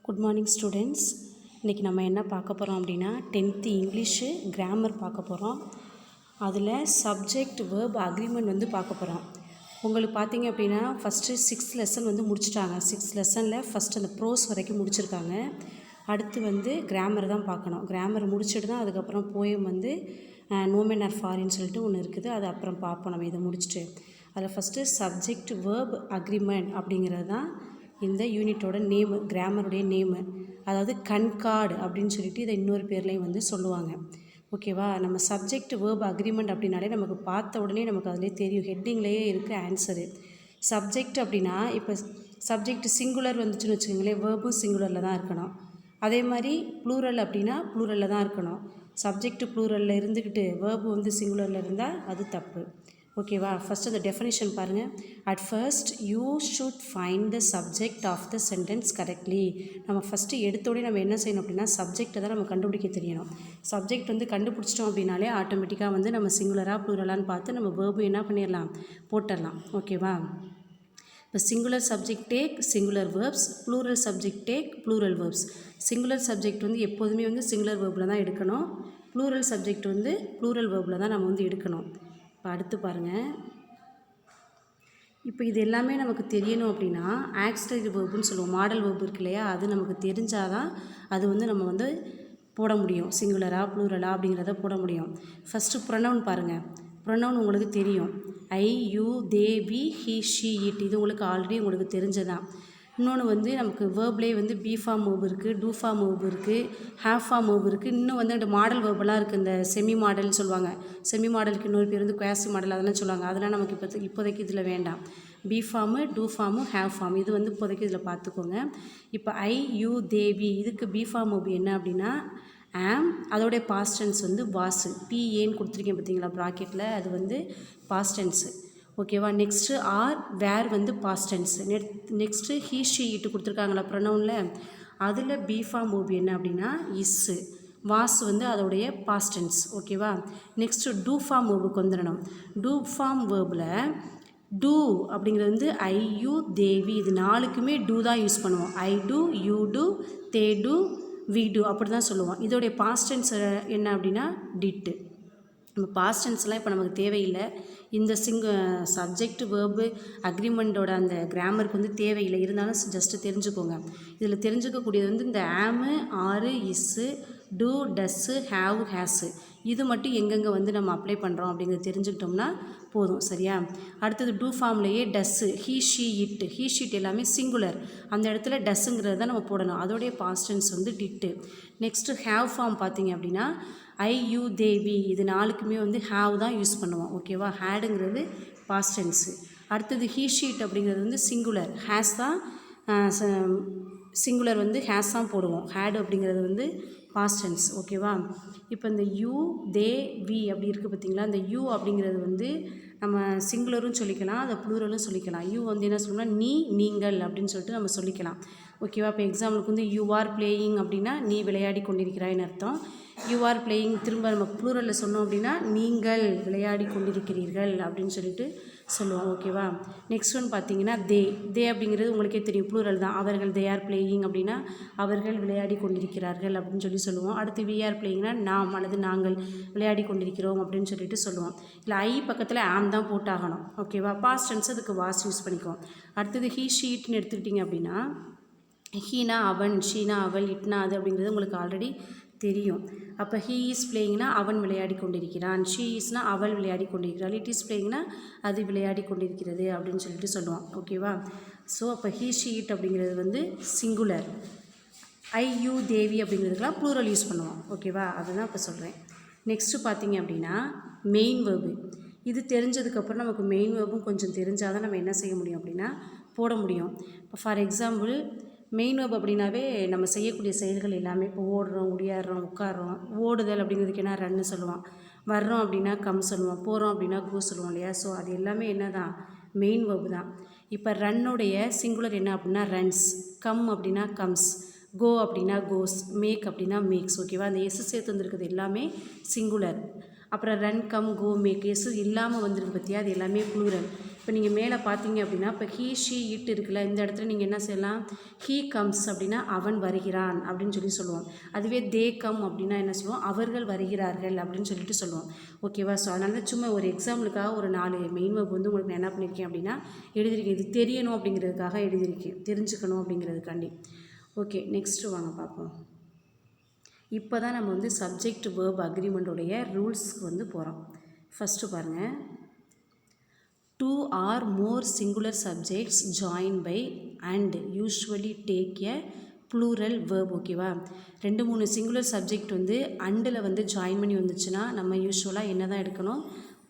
Good morning students. இன்றைக்கி நம்ம என்ன பார்க்க போகிறோம் அப்படின்னா 10th இங்கிலீஷு கிராமர் பார்க்க போகிறோம். அதில் சப்ஜெக்ட் வேர்ப் அக்ரிமெண்ட் வந்து பார்க்க போகிறோம். உங்களுக்கு பார்த்தீங்க அப்படின்னா ஃபஸ்ட்டு 6th லெசன் வந்து முடிச்சிட்டாங்க. 6th லெசனில் ஃபஸ்ட்டு அந்த ப்ரோஸ் வரைக்கும் முடிச்சிருக்காங்க. அடுத்து வந்து கிராமர் தான் பார்க்கணும். கிராமர் முடிச்சுட்டு தான் அதுக்கப்புறம் போயம் வந்து நோமென் ஆர் ஃபாரின்னு சொல்லிட்டு ஒன்று இருக்குது. அது அப்புறம் பார்ப்போம் நம்ம இதை முடிச்சுட்டு. அதில் ஃபஸ்ட்டு சப்ஜெக்ட் வேர்ப் அக்ரிமெண்ட் அப்படிங்கிறது தான் இந்த யூனிட்டோட நேமு, கிராமருடைய நேமு. அதாவது கண்கார்டு அப்படின்னு சொல்லிட்டு இதை இன்னொரு பேர்லேயும் வந்து சொல்லுவாங்க. ஓகேவா? நம்ம சப்ஜெக்ட் வேர்ப் அக்ரிமெண்ட் அப்படின்னாலே நமக்கு பார்த்த உடனே நமக்கு அதிலே தெரியும், ஹெட்டிங்லேயே இருக்குது ஆன்சரு. சப்ஜெக்ட் அப்படின்னா இப்போ சப்ஜெக்ட் சிங்குலர் வந்துச்சுன்னு வச்சுக்கோங்களேன், வேர்பும் சிங்குலரில் தான் இருக்கணும். அதே மாதிரி ப்ளூரல் அப்படின்னா ப்ளூரலில் தான் இருக்கணும். சப்ஜெக்ட் ப்ளூரலில் இருந்துக்கிட்டு வேர்பு வந்து சிங்குலரில் இருந்தால் அது தப்பு. ஓகேவா? ஃபஸ்ட்டு அந்த டெஃபினேஷன் பாருங்கள். At first you should find the subject of the sentence correctly. நம்ம ஃபஸ்ட்டு எடுத்தோடனே நம்ம என்ன செய்யணும் அப்படின்னா சப்ஜெக்டை தான் நம்ம கண்டுபிடிக்க தெரியணும். சப்ஜெக்ட் வந்து கண்டுபிடிச்சிட்டோம் அப்படின்னாலே ஆட்டோமேட்டிக்காக வந்து நம்ம சிங்குலராக ப்ளூரலான்னு பார்த்து நம்ம வேர்பு என்ன பண்ணிடலாம், போட்டுடலாம். ஓகேவா? இப்போ singular subject take singular verbs, plural subject take plural verbs. Singular subject வந்து எப்போதுமே வந்து சிங்குலர் வேர்பில் தான் எடுக்கணும். ப்ளூரல் சப்ஜெக்ட் வந்து ப்ளூரல் வேர்பில் தான் நம்ம வந்து எடுக்கணும். இப்போ அடுத்து பாருங்கள். இப்போ இது எல்லாமே நமக்கு தெரியணும் அப்படின்னா ஆக்சிலரி வேர்புன்னு சொல்லுவோம். மாடல் வேர்பு இருக்கு இல்லையா, அது நமக்கு தெரிஞ்சால் தான் அது வந்து நம்ம வந்து போட முடியும். சிங்குலரா ப்ளூரலா அப்படிங்கிறத போட முடியும். ஃபஸ்ட்டு ப்ரொனவுன் பாருங்கள். ப்ரொனவுன் உங்களுக்கு தெரியும். I, you, they, we, he, she, it. இது உங்களுக்கு ஆல்ரெடி உங்களுக்கு தெரிஞ்சதான். இன்னொன்று வந்து நமக்கு வேர்ப்லேயே வந்து பி ஃபார்ம் வேர்பு இருக்குது, டூ ஃபார்ம் வேர்பு இருக்குது, ஹேவ் ஃபார்ம் வேர்பு இருக்குது. இன்னும் வந்து அந்த மாடல் வேர்பெல்லாம் இருக்குது. இந்த செமி மாடல்னு சொல்லுவாங்க. செமி மாடலுக்கு இன்னொரு பேர் வந்து குவாசி மாடல் அதெல்லாம் சொல்லுவாங்க. அதெல்லாம் நமக்கு இப்போதைக்கு இதில் வேண்டாம். Be form, do form, have form இது வந்து இப்போதைக்கு இதில் பார்த்துக்கோங்க. இப்போ ஐ, யூ, தே, வி இதுக்கு பி ஃபார்ம் வேர்பு என்ன அப்படின்னா ஆம், அதோடைய பாஸ்ட் டென்ஸ் வந்து வாசு. பிஏன்னு கொடுத்துருக்கேன் பார்த்தீங்களா ப்ராக்கெட்டில், அது வந்து பாஸ்ட் டென்ஸு. ஓகேவா? நெக்ஸ்ட்டு ஆர், வேர் வந்து past tense. Next he, she, it கொடுத்துருக்காங்களா ப்ரொனவுனில், அதில் பி ஃபார்ம் வேர்பு என்ன அப்படின்னா இஸ்ஸு. வாசு வந்து அதோடைய பாஸ்ட் டென்ஸ். ஓகேவா? நெக்ஸ்ட்டு டூ ஃபார்ம் வேர்புக்கு வந்துடணும். டூ ஃபார்ம் வேர்பில் டூ அப்படிங்கிறது வந்து ஐ, யூ, தேவி இது நாலுக்குமே டூ தான் யூஸ் பண்ணுவோம். I do, you do, they do, we do அப்படி தான் சொல்லுவோம். இதோடைய பாஸ்ட் டென்ஸ் என்ன அப்படின்னா டிட்டு. நம்ம பாஸ்ட் டென்ஸ்லாம் இப்போ நமக்கு தேவையில்லை. இந்த சப்ஜெக்ட் வேர்பு அக்ரிமெண்ட்டோட அந்த கிராமருக்கு வந்து தேவையில்லை. இருந்தாலும் ஜஸ்ட்டு தெரிஞ்சுக்கோங்க. இதில் தெரிஞ்சுக்கக்கூடியது வந்து இந்த ஆமு, ஆறு, இஸ்ஸு, டூ, டஸ்ஸு, ஹேவ், ஹேஸு இது மட்டும் எங்கெங்கே வந்து நம்ம அப்ளை பண்ணுறோம் அப்படிங்கிறது தெரிஞ்சுக்கிட்டோம்னா போதும். சரியா? அடுத்தது டூ ஃபார்ம்லேயே டஸ்ஸு, ஹீ, ஷி, இட்டு. ஹீ, ஷீட் எல்லாமே சிங்குலர். அந்த இடத்துல டஸ்ஸுங்கிறது தான் நம்ம போடணும். அதோடைய பாஸ்ட் டென்ஸ் வந்து டிட்டு. நெக்ஸ்ட்டு ஹேவ் ஃபார்ம் பார்த்தீங்க அப்படின்னா ஐ, யூ, தே, வி இது நாலுக்குமே வந்து ஹேவ் தான் யூஸ் பண்ணுவோம். ஓகேவா? ஹேடுங்கிறது பாஸ்ட் டென்ஸு. அடுத்தது ஹீ, ஷீட் அப்படிங்கிறது வந்து சிங்குலர். ஹேஸ் தான் சிங்குலர் வந்து ஹேஸ் தான் போடுவோம். ஹேடு அப்படிங்கிறது வந்து பாஸ்ட் டென்ஸ். ஓகேவா? இப்போ இந்த யூ, தே, வி அப்படி இருக்குது பார்த்தீங்களா, இந்த யூ அப்படிங்கிறது வந்து நம்ம சிங்குலரும் சொல்லிக்கலாம், அதை ப்ளூரலும் சொல்லிக்கலாம். யூ வந்து என்ன சொல்லணும்னா நீ, நீங்கள் அப்படின்னு சொல்லிட்டு நம்ம சொல்லிக்கலாம். ஓகேவா? இப்போ எக்ஸாம்பிளுக்கு வந்து யூ ஆர் பிளேயிங் அப்படின்னா நீ விளையாடி கொண்டிருக்கிறாய்ன்னு அர்த்தம். யூ ஆர் பிளேயிங் திரும்ப நம்ம ப்ளூரலில் சொன்னோம் அப்படின்னா நீங்கள் விளையாடி கொண்டிருக்கிறீர்கள் அப்படின்னு சொல்லிட்டு சொல்லுவோம். ஓகேவா? நெக்ஸ்ட் ஒன் பார்த்தீங்கன்னா தே. தே அப்படிங்கிறது உங்களுக்கே தெரியும், ப்ளூரல் தான். அவர்கள் தே ஆர் பிளேயிங் அப்படின்னா அவர்கள் விளையாடி கொண்டிருக்கிறார்கள் அப்படின்னு சொல்லி சொல்லுவோம். அடுத்து வி ஆர் பிளேயிங்னா நாம் அல்லது நாங்கள் விளையாடி கொண்டிருக்கிறோம் அப்படின்னு சொல்லிட்டு சொல்லுவோம். இல்லை ஐ பக்கத்தில் ஆம் தான் போட்டாகணும். ஓகேவா? பாஸ்ட் டென்ஸ் அதுக்கு வாஸ் யூஸ் பண்ணிக்குவோம். அடுத்தது ஹீ, ஷீட்னு எடுத்துக்கிட்டிங்க அப்படின்னா ஹீனா அவன், ஷீனா அவள், இட்னா அது அப்படிங்கிறது உங்களுக்கு ஆல்ரெடி தெரியும். அப்போ ஹீ இஸ் பிளேயிங்னா அவன் விளையாடி கொண்டிருக்கிறான், ஷீ இஸ்னா அவள் விளையாடி கொண்டிருக்கிறாள், இட் இஸ் பிளேயிங்னா அது விளையாடி கொண்டிருக்கிறது அப்படின்னு சொல்லிட்டு சொல்லுவோம். ஓகேவா? ஸோ அப்போ ஹீ, ஷீ, இட் அப்படிங்கிறது வந்து சிங்குலர். ஐ, யூ, தேவி அப்படிங்கிறதுக்கெலாம் ப்ளூரல் யூஸ் பண்ணுவோம். ஓகேவா? அதுதான் இப்போ சொல்கிறேன். நெக்ஸ்ட்டு பார்த்தீங்க அப்படின்னா மெயின் வேர்பு. இது தெரிஞ்சதுக்கப்புறம் நமக்கு மெயின் வேர்பும் கொஞ்சம் தெரிஞ்சால் தான் நம்ம என்ன செய்ய முடியும் அப்படின்னா போட முடியும். இப்போ ஃபார் எக்ஸாம்பிள் மெயின் வேர்ப் அப்படின்னாவே நம்ம செய்யக்கூடிய செயல்கள் எல்லாமே. இப்போ ஓடுறோம், ஒடியாடுறோம், உட்காடுறோம். ஓடுதல் அப்படிங்கிறதுக்கு என்ன ரன்னு சொல்லுவோம். வர்றோம் அப்படின்னா கம் சொல்லுவோம். போகிறோம் அப்படின்னா கோ சொல்லுவோம் இல்லையா? ஸோ அது எல்லாமே என்ன தான், மெயின் வேர்பு தான். இப்போ ரன்னுடைய சிங்குலர் என்ன அப்படின்னா ரன்ஸ், கம் அப்படின்னா கம்ஸ், கோ அப்படின்னா கோஸ், மேக் அப்படின்னா மேக்ஸ். ஓகேவா? அந்த எஸ் சேர்த்து வந்துருக்குது எல்லாமே சிங்குலர். அப்புறம் ரன், கம், கோ, மேக் எஸ் இல்லாமல் வந்துருக்கு பார்த்தியா, அது எல்லாமே ப்ளூரல். இப்போ நீங்கள் மேலே பார்த்தீங்க அப்படின்னா இப்போ ஹீ ஷீ இட் இருக்குல்ல, இந்த இடத்துல நீங்கள் என்ன செய்யலாம், ஹீ கம்ஸ் அப்படின்னா அவன் வருகிறான் அப்படின்னு சொல்லுவோம். அதுவே தே கம் அப்படின்னா என்ன சொல்லுவோம், அவர்கள் வருகிறார்கள் அப்படின்னு சொல்லிட்டு சொல்லுவோம். ஓகேவா? ஸோ அதனால சும்மா ஒரு எக்ஸாம்பிளுக்காக ஒரு 4 மெயின் வேர்ப் வந்து உங்களுக்கு நான் என்ன பண்ணியிருக்கேன் அப்படின்னா எழுதியிருக்கேன். இது தெரியணும் அப்படிங்கிறதுக்காக எழுதியிருக்கேன், தெரிஞ்சுக்கணும் அப்படிங்கிறதுக்காண்டி. ஓகே, நெக்ஸ்ட்டு வாங்க பார்ப்போம். இப்போ தான் நம்ம வந்து சப்ஜெக்ட் வேர்ப் அக்ரிமெண்ட்டோடைய ரூல்ஸ்க்கு வந்து போகிறோம். ஃபஸ்ட்டு பாருங்கள், 2 or more singular subjects join by and usually take a plural verb. ஓகேவா? 2-3 சிங்குலர் சப்ஜெக்ட் வந்து அண்டில் வந்து ஜாயின் பண்ணி வந்துச்சுன்னா நம்ம யூஸ்வலாக என்ன தான் எடுக்கணும்,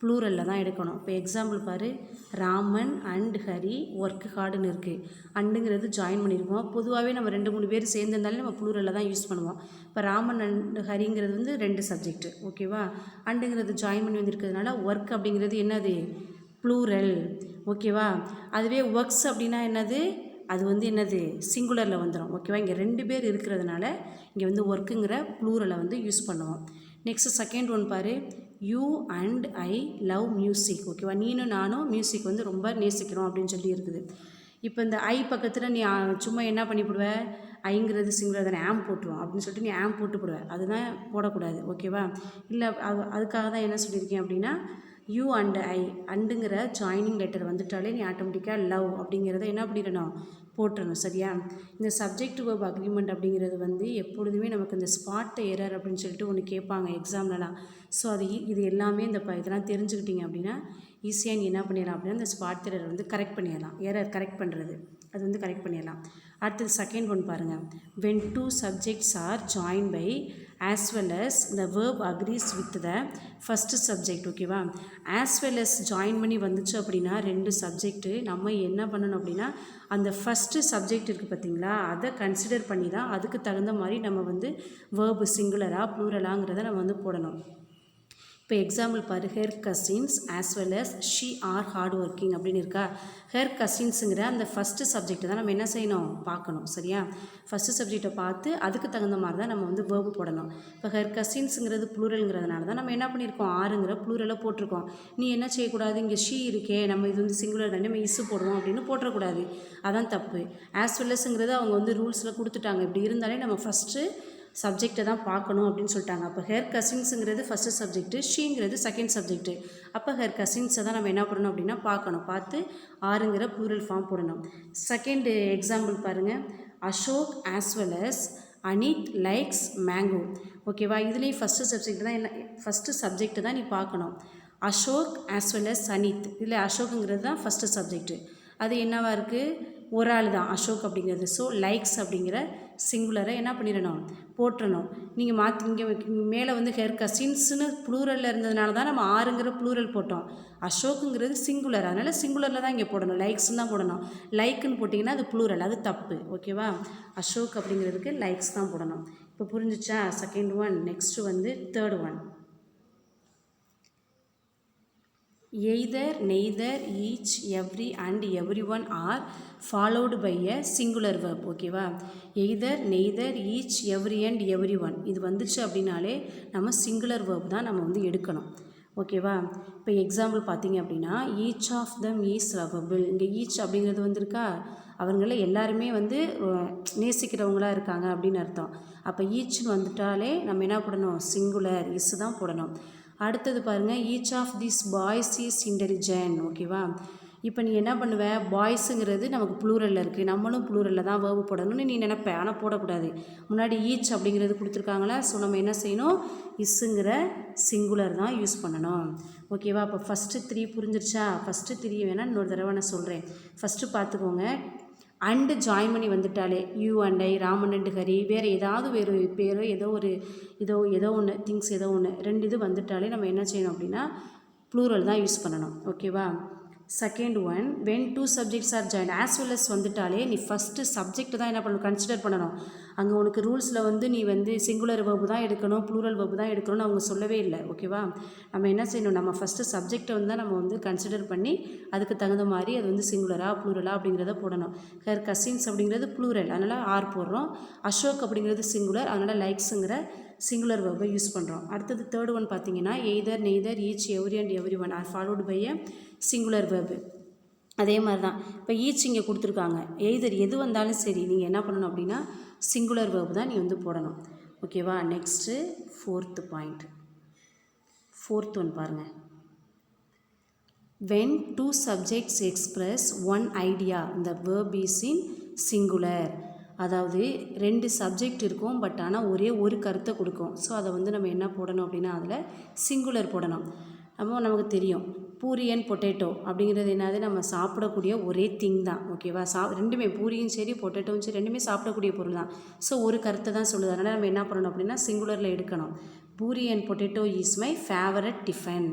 ப்ளூரலில் தான் எடுக்கணும். இப்போ எக்ஸாம்பிள் பாரு, ராமன் அண்ட் ஹரி ஒர்க் ஹார்டுன்னு இருக்குது. அண்டுங்கிறது ஜாயின் பண்ணியிருக்கோம். பொதுவாகவே நம்ம 2-3 பேர் சேர்ந்துருந்தாலே நம்ம ப்ளூரலில் தான் யூஸ் பண்ணுவோம். இப்போ ராமன் அண்ட் ஹரிங்கிறது வந்து 2 சப்ஜெக்ட்டு. ஓகேவா? அண்டுங்கிறது ஜாயின் பண்ணி வந்திருக்கிறதுனால ஒர்க் அப்படிங்கிறது என்னது, ப்ளூரல். ஓகேவா? அதுவே ஒர்க்ஸ் அப்படின்னா என்னது, அது வந்து என்னது, சிங்குலரில் வந்துடும். ஓகேவா? இங்கே 2 பேர் இருக்கிறதுனால இங்கே வந்து ஒர்க்குங்கிற ப்ளூரலை வந்து யூஸ் பண்ணுவோம். நெக்ஸ்ட்டு செகண்ட் ஒன் பாரு, you and I love music. ஓகேவா? நீனும் நானும் மியூசிக் வந்து ரொம்ப நேசிக்கிறோம் அப்படின்னு சொல்லி இருக்குது. இப்போ இந்த ஐ பக்கத்தில் நீ சும்மா என்ன பண்ணிவிடுவ, ஐங்கிறது சிங்குலர் தானே, ஆம் போட்டுருவோம் அப்படின்னு சொல்லிட்டு நீ ஆம் போட்டு போடுவேன். அதுதான் போடக்கூடாது. ஓகேவா? இல்லை அதுக்காக தான் என்ன சொல்லியிருக்கேன் அப்படின்னா, யூ அண்ட் ஐ அண்டுங்கிற ஜாயினிங் லெட்டர் வந்துட்டாலே நீ ஆட்டோமேட்டிக்காக லவ் அப்படிங்கிறத என்ன பண்ணிடணும், போட்டுடணும். சரியா? இந்த சப்ஜெக்ட் வேர்ப் அக்ரிமெண்ட் அப்படிங்கிறது வந்து எப்பொழுதுமே நமக்கு இந்த ஸ்பாட் எரர் அப்படின்னு சொல்லிட்டு ஒன்று கேட்பாங்க எக்ஸாம்லலாம். ஸோ இது எல்லாமே இதெல்லாம் தெரிஞ்சுக்கிட்டீங்க அப்படின்னா ஈஸியாக நீ என்ன பண்ணிடலாம் அப்படின்னா இந்த ஸ்பாட் எரர் வந்து கரெக்ட் பண்ணிடலாம். எரர் கரெக்ட் பண்ணுறது அது வந்து கரெக்ட் பண்ணிடலாம். அடுத்தது செகண்ட் ஒன் பாருங்கள், when 2 subjects are joined by as well as the verb agrees with the first subject. ஓகேவா? as well as ஜாயின் பண்ணி வந்துச்சு அப்படின்னா 2 சப்ஜெக்ட்டு நம்ம என்ன பண்ணணும் அப்படின்னா அந்த ஃபஸ்ட்டு சப்ஜெக்ட் இருக்குது பார்த்தீங்களா, அதை கன்சிடர் பண்ணி தான் அதுக்கு தகுந்த மாதிரி நம்ம வந்து வேர்பு சிங்குலராக ப்ளூரலாங்கிறத நம்ம வந்து போடணும். இப்போ எக்ஸாம்பிள் பாரு, her cousins as well as she are hard working அப்படின்னு இருக்கா. ஹெர் கசின்ஸுங்கிற அந்த ஃபஸ்ட்டு சப்ஜெக்டை தான் நம்ம என்ன செய்யணும், பார்க்கணும். சரியா? ஃபஸ்ட்டு சப்ஜெக்டை பார்த்து அதுக்கு தகுந்த மாதிரி தான் நம்ம வந்து வேர்பு போடணும். இப்போ ஹெர் கசின்ஸுங்கிறது ப்ளூரல்ங்கிறதுனால தான் நம்ம என்ன பண்ணியிருக்கோம், ஆறுங்கிற ப்ளூரலை போட்டிருக்கோம். நீ என்ன செய்யக்கூடாது, இங்கே ஷீ இருக்கே, நம்ம இது வந்து சிங்குலர் தானே, நம்ம இஸ்ஸு போடுவோம் அப்படின்னு போட்டக்கூடாது. அதான் தப்பு. ஆஸ் வெல் அஸ்ங்கிறது அவங்க வந்து ரூல்ஸில் கொடுத்துட்டாங்க. இப்படி இருந்தாலே நம்ம ஃபஸ்ட்டு சப்ஜெக்டை தான் பார்க்கணும் அப்படின்னு சொல்லிட்டாங்க. அப்போ ஹெர் கசின்ஸுங்கிறது ஃபஸ்ட்டு சப்ஜெக்ட்டு, ஷீங்கிறது செகண்ட் சப்ஜெக்ட்டு. அப்போ ஹெர் கசின்ஸை தான் நம்ம என்ன பண்ணணும் அப்படின்னா பார்க்கணும். பார்த்து ஆறுங்கிற ப்ளூரல் ஃபார்ம் போடணும். செகண்ட் எக்ஸாம்பிள் பாருங்கள், Ashok as well as Anith likes mango. ஓகேவா? இதுலேயும் ஃபஸ்ட்டு சப்ஜெக்ட் தான் என்ன, ஃபஸ்ட்டு சப்ஜெக்ட்டு தான் நீ பார்க்கணும். Ashok as well as Anith, இதில் அசோக்குங்கிறது தான் ஃபஸ்ட்டு சப்ஜெக்ட்டு. அது என்னவாக இருக்குது, ஒரு ஆள் தான் அசோக் அப்படிங்கிறது. ஸோ லைக்ஸ் அப்படிங்கிற சிங்குலரை என்ன பண்ணிடணும், போட்டுறணும். நீங்கள் இங்கே மேலே வந்து ஹெர் கசின்ஸ்னு ப்ளூரலில் இருந்ததுனால தான் நம்ம ஆறுங்கிற ப்ளூரல் போட்டோம். அசோக்குங்கிறது சிங்குலர், அதனால் சிங்குலரில் தான் இங்கே போடணும், லைக்ஸ்ன்னு தான் போடணும். லைக்குன்னு போட்டிங்கன்னா அது ப்ளூரல், அது தப்பு. ஓகேவா? அசோக் அப்படிங்கிறதுக்கு லைக்ஸ் தான் போடணும். இப்போ புரிஞ்சிச்சா செகண்ட் ஒன்? நெக்ஸ்ட்டு வந்து third one, either neither each every and every one are followed by a singular verb. ஓகேவா? Either neither each every and every one இது வந்துச்சு அப்படின்னாலே நம்ம சிங்குலர் வேர்ப் தான் நம்ம வந்து எடுக்கணும். ஓகேவா? இப்போ எக்ஸாம்பிள் பார்த்தீங்க அப்படின்னா, each of them is lovable. இங்கே ஈச் அப்படிங்கிறது வந்துருக்கா, அவங்கள எல்லாருமே வந்து நேசிக்கிறவங்களாக இருக்காங்க அப்படின்னு அர்த்தம். அப்போ ஈச்னு வந்துட்டாலே நம்ம என்ன போடணும், சிங்குலர் இஸ் தான் போடணும். அடுத்தது பாருங்கள், each of this boys is intelligent. ஓகேவா? இப்போ நீ என்ன பண்ணுவ, பாய்ஸுங்கிறது நமக்கு ப்ளூரலில் இருக்குது, நம்மளும் ப்ளூரலில் தான் வேர்பு போடணும்னு நீ நினைப்ப. ஆனால் போடக்கூடாது. முன்னாடி ஈச் அப்படிங்கிறது கொடுத்துருக்காங்களா, ஸோ நம்ம என்ன செய்யணும், இஸ்ஸுங்கிற சிங்குலர் தான் யூஸ் பண்ணணும். ஓகேவா? அப்போ ஃபஸ்ட்டு 3 புரிஞ்சிருச்சா? ஃபஸ்ட்டு 3 வேணால் இன்னொரு தடவை நான் சொல்கிறேன். ஃபஸ்ட்டு பார்த்துக்கோங்க, அண்டு ஜாயின் பண்ணி வந்துட்டாலே you and I, Raman and Hari, வேறு வேறு பேரோ ஏதோ ஒன்று திங்ஸ் ஏதோ ஒன்று 2 இது வந்துட்டாலே நம்ம என்ன செய்யணும் அப்படின்னா ப்ளூரல் தான் யூஸ் பண்ணணும். ஓகேவா? Second one, when 2 subjects are joined as well as வந்துட்டாலே நீ ஃபஸ்ட்டு சப்ஜெக்ட் தான் என்ன பண்ணணும், கன்சிடர் பண்ணணும். அங்கே உனக்கு ரூல்ஸில் வந்து நீ வந்து சிங்குலர் வேர்பு தான் எடுக்கணும், ப்ளூரல் வேர்பு தான் எடுக்கணும்னு அவங்க சொல்லவே இல்லை. ஓகேவா? நம்ம என்ன செய்யணும், நம்ம ஃபஸ்ட்டு சப்ஜெக்டை வந்து தான் நம்ம வந்து கன்சிடர் பண்ணி அதுக்கு தகுந்த மாதிரி அது வந்து சிங்குலரா ப்ளூரலா அப்படிங்கிறத போடணும். ஹர் கசின்ஸ் அப்படிங்கிறது ப்ளூரல், அதனால் ஆர் போடுறோம். அசோக் அப்படிங்கிறது சிங்குலர், அதனால் லைக்ஸுங்கிற சிங்குலர் வேர்பை யூஸ் பண்ணுறோம். அடுத்தது தேர்ட் ஒன் பார்த்தீங்கன்னா, either neither each every and every one are followed by a singular verb. அதே மாதிரி தான் இப்போ ஈச் இங்கே கொடுத்துருக்காங்க. எய்தர் எது வந்தாலும் சரி நீங்கள் என்ன பண்ணணும் அப்படின்னா சிங்குலர் வேர்ப் தான் நீ வந்து போடணும். ஓகேவா? Next fourth point, fourth one பாருங்கள். when two subjects express one idea the verb is in singular. அதாவது 2 சப்ஜெக்ட் இருக்கும், பட் ஆனால் ஒரே ஒரு கருத்தை கொடுக்கும். ஸோ அதை வந்து நம்ம என்ன போடணும் அப்படின்னா அதில் சிங்குலர் போடணும். நமக்கு தெரியும் பூரி அண்ட் பொட்டேட்டோ அப்படிங்கிறது என்னது, நம்ம சாப்பிடக்கூடிய ஒரே திங் தான். ஓகேவா? ரெண்டுமே பூரியும் சரி பொட்டேட்டோவும் சரி ரெண்டுமே சாப்பிடக்கூடிய பொருள் தான். ஸோ ஒரு கருத்தை தான் சொல்லுது. அதனால் நம்ம என்ன பண்ணணும் அப்படின்னா சிங்குலரில் எடுக்கணும். Puri and potato is my favourite tiffin.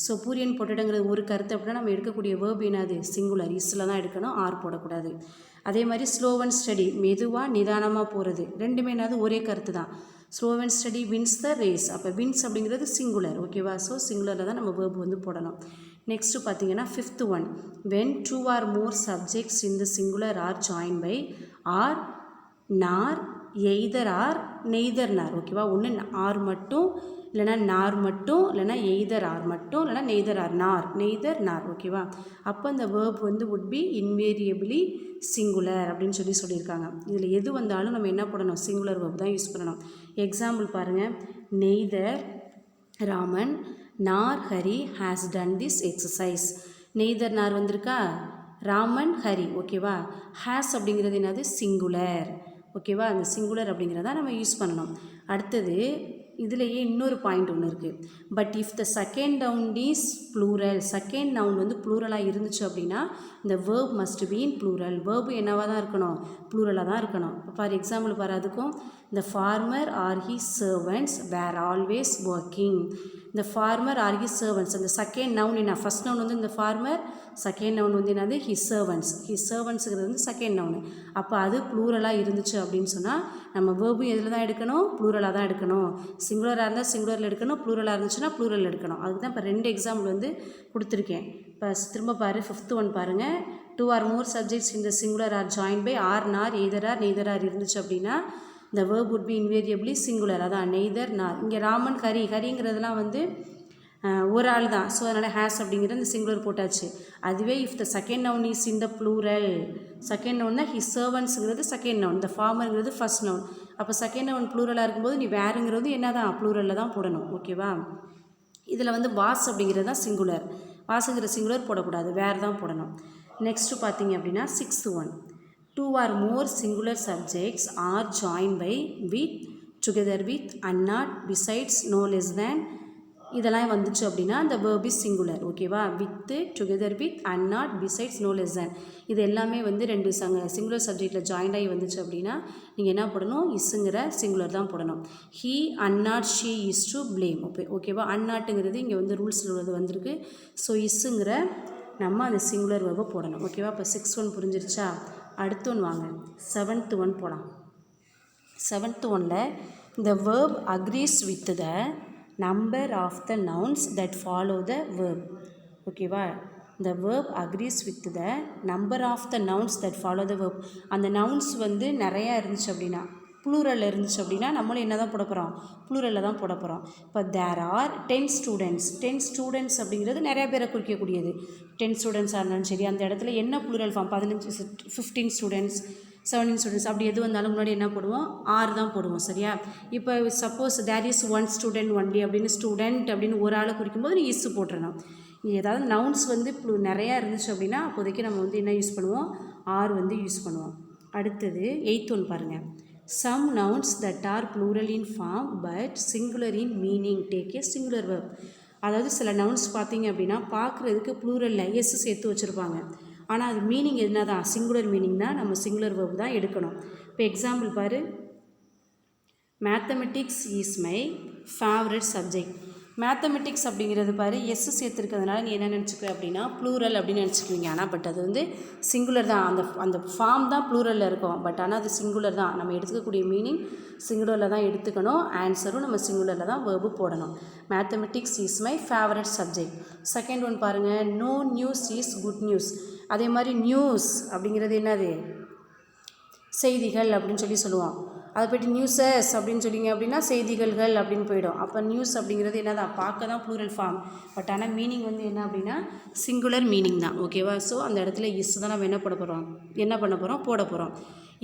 So puri and பொட்டேட்டோங்கிறது ஒரு கருத்து அப்படின்னா நம்ம எடுக்கக்கூடிய வேர்ப் என்னது சிங்குலர், இஸ்ல தான் எடுக்கணும், ஆர் போடக்கூடாது. அதே மாதிரி ஸ்லோ அண்ட் ஸ்டடி, மெதுவாக நிதானமாக போகிறது, ரெண்டுமே என்னது ஒரே கருத்து தான். Slow and steady wins the race. அப்போ வின்ஸ் அப்படிங்கிறது சிங்குலர். ஓகேவா? ஸோ சிங்குலரில் தான் நம்ம வேர்ப் வந்து போடணும். நெக்ஸ்ட்டு பார்த்தீங்கன்னா fifth one, when 2 or more subjects in the singular are joined by or, nor, either or, neither nor. ஓகேவா? ஒன்று ஆர் மட்டும், இல்லைனா நார் மட்டும், இல்லைனா எய்தர் ஆர் மட்டும், இல்லைனா நெய்தர் ஆர், நார், நெய்தர் நார். ஓகேவா? அப்போ அந்த வேர்ப் வந்து would be invariably சிங்குலர் அப்படின்னு சொல்லியிருக்காங்க. இதில் எது வந்தாலும் நம்ம என்ன பண்ணணும், சிங்குலர் வேர்ப் தான் யூஸ் பண்ணணும். எக்ஸாம்பிள் பாருங்கள், நெய்தர் ராமன் நார் Hari has done this exercise. Neither நார் வந்திருக்கா, ராமன் ஹரி. ஓகேவா? ஹேஸ் அப்படிங்கிறது என்னது சிங்குலர். ஓகேவா? அந்த சிங்குலர் அப்படிங்கிறத நம்ம யூஸ் பண்ணணும். அடுத்தது இதுலேயே இன்னொரு பாயிண்ட் ஒன்று இருக்குது. But if the second noun is plural, second noun வந்து ப்ளூரலாக இருந்துச்சு அப்படின்னா இந்த verb must be in plural. Verb என்னவாக தான் இருக்கணும், ப்ளூரலாக தான் இருக்கணும். இப்போ ஃபார் எக்ஸாம்பிள் பாரு, அதுக்கும் the farmer or his servants were always working. இந்த farmer or his servants அந்த செகண்ட் நவுன் என்ன, ஃபஸ்ட் நவுன் வந்து இந்த farmer, செகண்ட் நவுன் வந்து என்னது his servants. his servantsங்கிறது வந்து செகண்ட் நவுன். அப்போ அது ப்ளூரலாக இருந்துச்சு அப்படின்னு சொன்னால் நம்ம வேர்பு எதில் தான் எடுக்கணும், ப்ளூரலாக தான் எடுக்கணும். சிங்குலராக இருந்தால் சிங்குலரில் எடுக்கணும், ப்ளூரலாக இருந்துச்சுன்னா ப்ளூரல் எடுக்கணும். அதுக்கு தான் இப்போ 2 எக்ஸாம்பிள் வந்து கொடுத்துருக்கேன். இப்போ திரும்ப பாரு, ஃபிஃப்த் ஒன் பாருங்கள். 2 or more subjects in the singular are joined by or, nor, either or, neither or இருந்துச்சு அப்படின்னா the verb would be invariably singular. அதான் நெய்தர் நார். இங்கே ராமன் ஹரி, ஹரிங்கிறதுலாம் வந்து ஒரு ஆள் தான். ஸோ அதனால் ஹேஸ் அப்படிங்கிற இந்த சிங்குலர் போட்டாச்சு. அதுவே if the second noun is in the plural, second noun தான் ஹிஸ் சர்வன்ஸுங்கிறது செகண்ட் நவுன், இந்த ஃபார்மருங்கிறது ஃபர்ஸ்ட் நவுன். அப்போ செகண்ட் நவுன் ப்ளூரலாக இருக்கும்போது நீ வேறுங்கிறது என்ன தான் ப்ளூரலில் தான் போடணும். ஓகேவா? இதில் வந்து வாஸ் அப்படிங்கிறது தான் சிங்குலர், வாஸுங்கிற சிங்குலர் போடக்கூடாது, வேறு தான் போடணும். நெக்ஸ்ட்டு பார்த்தீங்க அப்படின்னா 6th one, 2 or more singular subjects are joined by with, together with, and not, besides, no less than. இதெல்லாம் வந்துச்சு அப்படின்னா the verb is singular. ஓகேவா? with, together with, and not, besides, no less than. இது எல்லாமே வந்து 2 singular சப்ஜெக்டில் joint ஆகி வந்துச்சு அப்படின்னா நீங்கள் என்ன போடணும், இஸ்ஸுங்கிற சிங்குலர் தான் போடணும். he and not she is to blame. ஓகேவா? and notங்கிறது இங்கே வந்து ரூல்ஸில் உள்ளது வந்திருக்கு. ஸோ இஸ்ஸுங்கிற நம்ம அந்த சிங்குலர் வேர்பை போடணும். ஓகேவா? இப்போ 6 ஒன் புரிஞ்சிருச்சா? அடுத்து ஒன்று வாங்க, 7th ஒன் போகலாம். 7th ஒன்னில் the verb agrees with the number of the nouns that follow the verb. ஓகேவா? the verb agrees with the number of the nouns that follow the verb. அந்த நவுன்ஸ் வந்து நிறையா இருந்துச்சு அப்படின்னா, ப்ளூரலில் இருந்துச்சு அப்படின்னா நம்மளும் என்ன தான் போட போகிறோம், ப்ளூரலில் தான் போட போகிறோம். இப்போ தேர் ஆர் 10 students. 10 students அப்படிங்கிறது நிறையா பேரை குறிக்கக்கூடியது. 10 ஸ்டூடெண்ட்ஸாக இருந்தாலும் சரி, அந்த இடத்துல என்ன ப்ளூரல் ஃபார்ம், 15 ஸ்டூடெண்ட்ஸ், 17 ஸ்டூடெண்ட்ஸ் அப்படி எது வந்தாலும் முன்னாடி என்ன போடுவோம், ஆர் தான் போடுவோம். சரியா? இப்போ suppose there is 1 student only அப்படின்னு ஸ்டூடெண்ட் அப்படின்னு ஒரு ஆளை குறிக்கும்போது நீ இஸ் போட்டுறணும். ஏதாவது நவுன்ஸ் வந்து நிறையா இருந்துச்சு அப்படின்னா அப்போதைக்கு நம்ம வந்து என்ன யூஸ் பண்ணுவோம், ஆர் வந்து யூஸ் பண்ணுவோம். அடுத்தது 8th ஒன் பாருங்கள். Some nouns that are plural in form but singular in meaning take a singular verb. அதாவது சில நவுன்ஸ் பார்த்தீங்க அப்படின்னா பார்க்குறதுக்கு ப்ளூரலில் எஸ் சேர்த்து வச்சுருப்பாங்க, ஆனால் அது மீனிங் என்ன தான், சிங்குலர் மீனிங் தான், நம்ம சிங்குலர் வேர்ப் தான் எடுக்கணும். இப்போ எக்ஸாம்பிள் பாரு, mathematics is my favourite subject. Mathematics அப்படிங்கிறது பாரு எஸ் சேர்த்துருக்கிறதுனால நீ என்ன நினச்சிக்குவ அப்படின்னா ப்ளூரல் அப்படின்னு நினச்சிக்குவீங்க. ஆனால் பட் அது வந்து சிங்குலர் தான், அந்த ஃபார்ம் தான் ப்ளூரலில் இருக்கும், பட் ஆனால் அது சிங்குலர் தான். நம்ம எடுத்துக்கக்கூடிய மீனிங் சிங்குலரில் தான் எடுத்துக்கணும், ஆன்சரும் நம்ம சிங்குலரில் தான் வேர்பு போடணும். Mathematics is my favourite subject. Second one பாருங்கள், no news is good news. அதே மாதிரி நியூஸ் அப்படிங்கிறது என்னது, செய்திகள் அப்படின்னு சொல்லுவோம். அதை போய்ட்டு நியூஸஸ் அப்படின்னு சொல்லிங்க அப்படின்னா செய்திகள்கள் அப்படின்னு போயிடும். அப்போ நியூஸ் அப்படிங்கிறது என்ன தான் பார்க்க தான் ப்ளூரல் ஃபார்ம், பட் ஆனால் மீனிங் வந்து என்ன அப்படின்னா சிங்குலர் மீனிங் தான். ஓகேவா? ஸோ அந்த இடத்துல இஸ் தான் நம்ம என்ன பண்ண போகிறோம் போட போகிறோம்.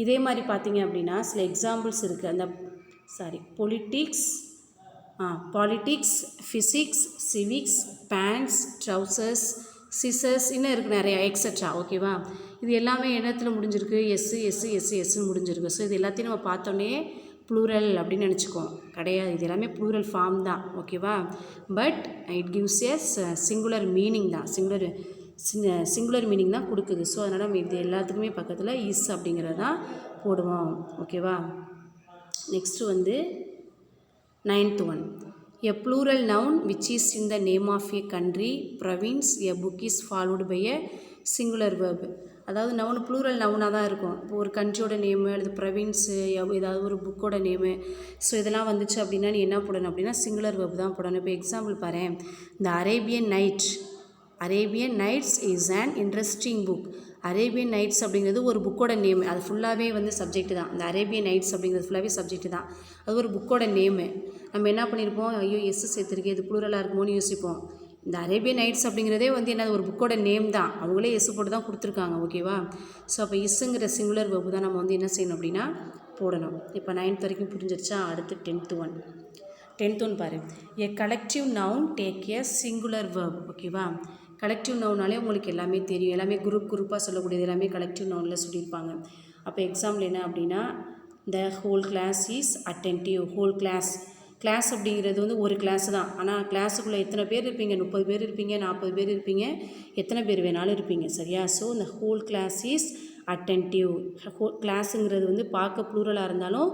இதே மாதிரி பார்த்தீங்க அப்படின்னா சில எக்ஸாம்பிள்ஸ் இருக்குது. அந்த politics, physics, civics, pants, trousers, scissors, இன்னும் இருக்குது நிறையா எக்ஸட்ரா. ஓகேவா? இது எல்லாமே என்னத்தில் முடிஞ்சிருக்கு? எஸ்ன்னு முடிஞ்சிருக்கு. ஸோ இது எல்லாத்தையும் நம்ம பார்த்தோன்னே ப்ளூரல் அப்படின்னு நினச்சிக்குவோம். கிடையாது, இது எல்லாமே ப்ளூரல் ஃபார்ம் தான். ஓகேவா? But it gives as singular meaning தான். சிங்குலர் மீனிங் தான் கொடுக்குது. ஸோ அதனால் நம்ம இது எல்லாத்துக்குமே பக்கத்தில் இஸ் அப்படிங்கிறது தான் போடுவோம். ஓகேவா? நெக்ஸ்ட்டு வந்து 9th one. A plural noun which is in the name of a country, province, a book is followed by a singular verb. அதாவது நவுன் ப்ளூரல் நவுனாக தான் இருக்கும். இப்போ ஒரு கண்ட்ரியோட நேமு அல்லது ப்ரொவின்ஸு ஏதாவது ஒரு புக்கோட நேமு, ஸோ இதெல்லாம் வந்துச்சு அப்படின்னா நீ என்ன போடணும் அப்படின்னா சிங்குலர் வெர்ப் தான் போடணும். இப்போ எக்ஸாம்பிள் பாரு, இந்த Arabian Nights is an interesting book. Arabian Nights அப்படிங்கிறது ஒரு புக்கோட நேமு, அது ஃபுல்லாகவே வந்து சப்ஜெக்ட் தான். இந்த அரேபியன் நைட்ஸ் அப்படிங்கிறது ஃபுல்லாகவே சப்ஜெக்ட் தான், அது ஒரு புக்கோட நேமு. நம்ம என்ன பண்ணியிருப்போம், ஐயோ எஸ் சேர்த்துருக்கே இது ப்ளூரலாக இருக்குமோன்னு யோசிப்போம். இந்த அரேபியன் நைட்ஸ் அப்படிங்கிறதே வந்து என்ன ஒரு புக்கோட நேம் தான், அவங்களே எஸ் போட்டு தான் கொடுத்துருக்காங்க. ஓகேவா? ஸோ அப்போ இஸ்ஸுங்கிற சிங்குலர் வெர்பு தான் நம்ம வந்து என்ன செய்யணும் அப்படின்னா போடணும். இப்போ 9th வரைக்கும் புரிஞ்சிருச்சா? அடுத்து 10th ஒன் பாரு. A collective noun take a singular verb. ஓகேவா? கலெக்டிவ் நவுனாலே உங்களுக்கு எல்லாமே தெரியும், எல்லாமே குரூப்பாக சொல்லக்கூடியது எல்லாமே கலெக்டிவ் நவுனில் சொல்லியிருப்பாங்க. அப்போ எக்ஸாம்பிள் என்ன அப்படின்னா the whole class is attentive. Whole class அப்படிங்கிறது வந்து ஒரு கிளாஸ் தான், ஆனால் கிளாஸுக்குள்ளே எத்தனை பேர் இருப்பீங்க? 30 பேர் இருப்பீங்க, 40 பேர் இருப்பீங்க, எத்தனை பேர் வேணாலும் இருப்பீங்க. சரியா? ஸோ இந்த ஹோல் கிளாஸ் இஸ் அட்டென்டிவ். கிளாஸுங்கிறது வந்து பார்க்க ப்ளூரலாக இருந்தாலும்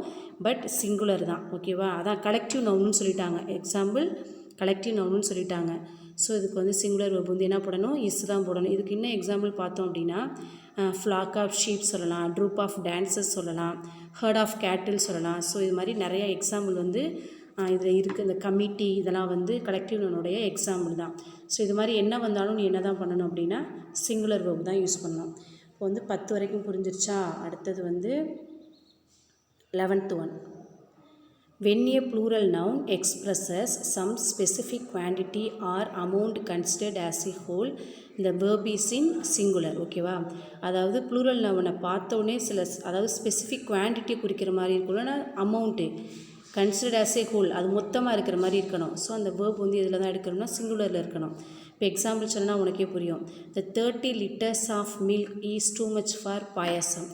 பட் சிங்குலர் தான். ஓகேவா? அதான் கலெக்டிவ் நவுன்னு சொல்லிட்டாங்க. எக்ஸாம்பிள் கலெக்டிவ் நவுன்னு சொல்லிட்டாங்க. ஸோ இதுக்கு வந்து சிங்குலர் வெர்ப் வந்து என்ன போடணும்? இஸ் தான் போடணும். இதுக்கு இன்னும் எக்ஸாம்பிள் பார்த்தோம் அப்படின்னா ஃப்ளாக் ஆஃப் ஷீப் சொல்லலாம், ட்ரூப் ஆஃப் டான்சஸ் சொல்லலாம், ஹர்ட் ஆஃப் கேட்டில் சொல்லலாம். ஸோ இது மாதிரி நிறைய எக்ஸாம்பிள் வந்து இதில் இருக்குது. இந்த கமிட்டி இதெல்லாம் வந்து கலெக்டிவ் நவுனுடைய எக்ஸாம்பிள் தான். ஸோ இது மாதிரி என்ன வந்தாலும் நீ என்ன தான் பண்ணணும் அப்படின்னா சிங்குலர் வெர்ப் தான் யூஸ் பண்ணணும். இப்போ வந்து 10 வரைக்கும் புரிஞ்சிருச்சா? அடுத்தது வந்து 11th one. When a plural noun expresses some specific quantity or amount considered as a whole, the verb is in singular. ஓகேவா? அதாவது ப்ளூரல் நவுனை பார்த்தோன்னே அதாவது ஸ்பெசிஃபிக் குவான்டிட்டி குறிக்கிற மாதிரி இருக்கணும்னா amount considered as a whole, அது மொத்தமாக இருக்கிற மாதிரி இருக்கணும். ஸோ அந்த வேர்ப் வந்து இதில் தான் எடுக்கணும்னா சிங்குலரில் இருக்கணும். இப்போ எக்ஸாம்பிள் சொன்னால் உனக்கே புரியும். The 30 liters of milk is too much for பாயாசம்.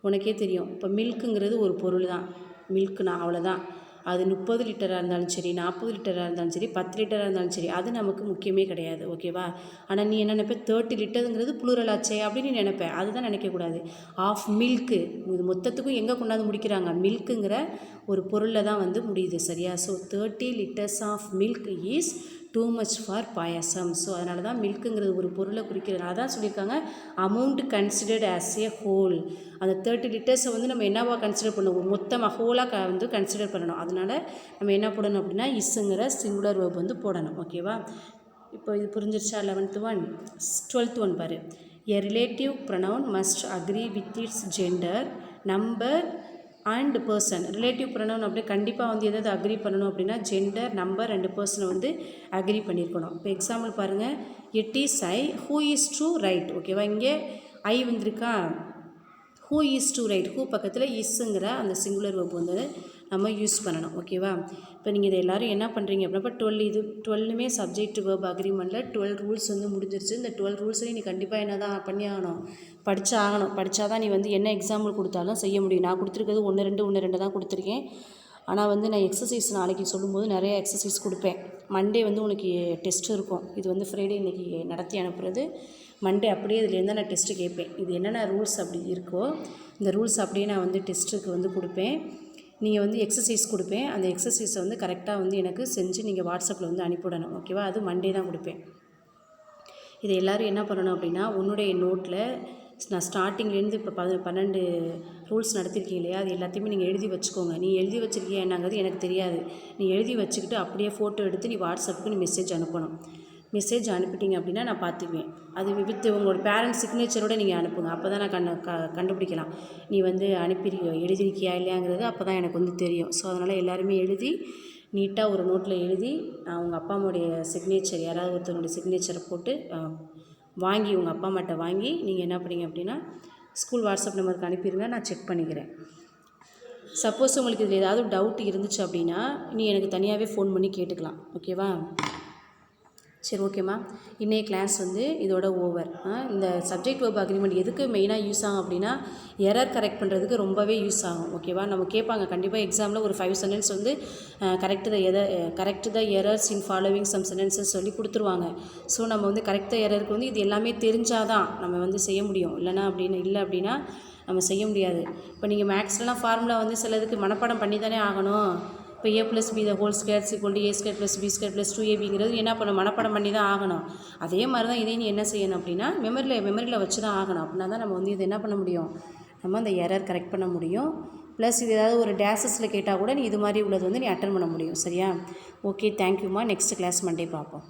உனக்கே தெரியும். இப்போ மில்க்குங்கிறது ஒரு பொருள் தான், மில்க்குனா அவ்வளோதான். அது 30 லிட்டராக இருந்தாலும் சரி, 40 லிட்டராக இருந்தாலும் சரி, 10 லிட்டராக இருந்தாலும் சரி, அது நமக்கு முக்கியமே கிடையாது. ஓகேவா? ஆனால் நீ என்ன நினைப்ப, 30 லிட்டருங்கிறது ப்ளூரல் ஆச்சே அப்படின்னு நீ நினைப்ப. அதுதான் நினைக்கக்கூடாது. ஆஃப் மில்க்கு, இது மொத்தத்துக்கும் எங்கே கொண்டாந்து முடிக்கிறாங்க? மில்க்குங்கிற ஒரு பொருளில் தான் வந்து முடியுது. சரியா? So 30 liters of milk is too much for payasam. So அதனால தான் மில்க்குங்கிறது ஒரு பொருளை குறிக்கிறது. அதான் சொல்லியிருக்காங்க amount considered as a whole. அந்த 30 லிட்டர்ஸை வந்து நம்ம என்னவா கன்சிடர் பண்ணணும்? ஒரு மொத்தமாக ஹோலாக வந்து கன்சிடர் பண்ணணும். அதனால் நம்ம என்ன போடணும் அப்படின்னா இஸ்ஸுங்கிற சிங்குலர் வேர்ப் வந்து போடணும். ஓகேவா? இப்போ இது புரிஞ்சிருச்சா? 11th one. 12th one பாரு. A relative pronoun must agree with its gender, number and person. Relative pronoun அப்படியே கண்டிப்பாக வந்து எதாவது அக்ரி பண்ணணும் அப்படின்னா ஜெண்டர், நம்பர், 2 பர்சனை வந்து அக்ரி பண்ணியிருக்கணும். இப்போ எக்ஸாம்பிள் பாருங்கள். It is I who is to right. ஓகேவா? இங்கே ஐ வந்திருக்கா, who is to right, who பக்கத்தில் இஸ்ஸுங்கிற அந்த சிங்குலர் வெர்ப் வந்து நம்ம யூஸ் பண்ணணும். ஓகேவா? இப்போ நீங்கள் இதை எல்லோரும் என்ன பண்ணுறீங்க அப்படின்னா, இப்போ 12மே சப்ஜெக்ட் வெர்ப் அக்ரிமெண்ட்டில் 12 ரூல்ஸ் வந்து முடிஞ்சிருச்சு. இந்த 12 ரூல்ஸையும் நீ கண்டிப்பாக என்ன தான் பண்ணி ஆகணும், படித்தா தான் நீ வந்து என்ன எக்ஸாம்பிள் கொடுத்தாலும் செய்ய முடியும். நான் கொடுத்துருக்கிறது 1 2 தான் கொடுத்துருக்கேன். ஆனால் வந்து நான் எக்ஸசைஸ் நாளைக்கு சொல்லும்போது நிறைய எக்ஸசைஸ் கொடுப்பேன். மண்டே வந்து உனக்கு டெஸ்ட் இருக்கும். இது வந்து ஃப்ரைடே இன்றைக்கி நடத்தி அனுப்புகிறது. மண்டே அப்படியே இதுலேருந்து நான் டெஸ்ட்டு கேட்பேன். இது என்னென்ன ரூல்ஸ் அப்படி இருக்கோ இந்த ரூல்ஸ் அப்படியே நான் வந்து டெஸ்ட்டுக்கு வந்து கொடுப்பேன். நீங்கள் வந்து எக்ஸசைஸ் கொடுப்பேன். அந்த எக்ஸசைஸை வந்து கரெக்டாக வந்து எனக்கு செஞ்சு நீங்கள் வாட்ஸ்அப்பில் வந்து அனுப்பிவிடணும். ஓகேவா? அது மண்டே தான் கொடுப்பேன். இதை எல்லோரும் என்ன பண்ணணும் அப்படின்னா உன்னுடைய நோட்டில் நான் ஸ்டார்டிங்லேருந்து இப்போ 12 ரூல்ஸ் நடத்திருக்கீங்க இல்லையா, அது எல்லாத்தையுமே நீங்கள் எழுதி வச்சுக்கோங்க. நீ எழுதி வச்சுருக்கியா என்னங்கிறது எனக்கு தெரியாது. நீ எழுதி வச்சுக்கிட்டு அப்படியே ஃபோட்டோ எடுத்து நீ வாட்ஸ்அப்புக்கு நீ மெசேஜ் அனுப்பணும். மெசேஜ் அனுப்பிட்டீங்க அப்படின்னா நான் பார்த்துக்குவேன். அது வித் உங்களோட பேரண்ட்ஸ் சிக்னேச்சரோடு நீங்கள் அனுப்புங்க. அப்போ தான் நான் கண்டுபிடிக்கலாம் நீ வந்து எழுதியிருக்கியா இல்லையாங்கிறது அப்போ தான் எனக்கு வந்து தெரியும். ஸோ அதனால் எல்லாருமே எழுதி நீட்டாக ஒரு நோட்டில் எழுதி உங்கள் அப்பா அம்மாவுடைய சிக்னேச்சர் யாராவது ஒருத்தவங்களுடைய சிக்னேச்சரை போட்டு வாங்கி உங்கள் அப்பா அம்மாட்ட வாங்கி நீங்கள் என்ன பண்ணீங்க அப்படின்னா ஸ்கூல் வாட்ஸ்அப் நம்பருக்கு அனுப்பிடுங்க. நான் செக் பண்ணிக்கிறேன். சப்போஸ் உங்களுக்கு இதில் ஏதாவது டவுட் இருந்துச்சு அப்படின்னா நீ எனக்கு தனியாகவே ஃபோன் பண்ணி கேட்டுக்கலாம். ஓகேவா? சரி, ஓகேம்மா. இன்றைய கிளாஸ் வந்து இதோட ஓவர். இந்த சப்ஜெக்ட் வெர்ப் அக்ரிமெண்ட் எதுக்கு மெயினாக யூஸ் ஆகும் அப்படின்னா எரர் கரெக்ட் பண்ணுறதுக்கு ரொம்பவே யூஸ் ஆகும். ஓகேவா? நம்ம கேட்பாங்க கண்டிப்பாக எக்ஸாமில் ஒரு 5 சென்டென்ஸ் வந்து correct the errors in following some sentences சொல்லி கொடுத்துருவாங்க. ஸோ நம்ம வந்து கரெக்ட் த எரருக்கு வந்து இது எல்லாமே தெரிஞ்சால் தான் நம்ம வந்து செய்ய முடியும். இல்லை அப்படின்னா நம்ம செய்ய முடியாது. இப்போ நீங்கள் மேக்ஸ்லாம் ஃபார்முலா வந்து சிலதுக்கு மனப்பாடம் பண்ணி தானே ஆகணும். இப்போ a+b the whole square = a² + b² + 2ab என்ன பண்ணணும், மனப்பாடம் பண்ணி தான் ஆகணும். அதே மாதிரி தான் இதையும் நீ என்ன செய்யணும் அப்படின்னா மெமரியில் வச்சு தான் ஆகணும். அப்படின்னா தான் நம்ம வந்து இது என்ன பண்ண முடியும், நம்ம அந்த எரர் கரெக்ட் பண்ண முடியும். ப்ளஸ் இது ஏதாவது ஒரு டேஸஸில் கேட்டால் கூட நீ இது மாதிரி உள்ளது வந்து நீ அட்டன் பண்ண முடியும். சரியா? ஓகே, தேங்க்யூம்மா. நெக்ஸ்ட் கிளாஸ் மண்டே பார்ப்போம்.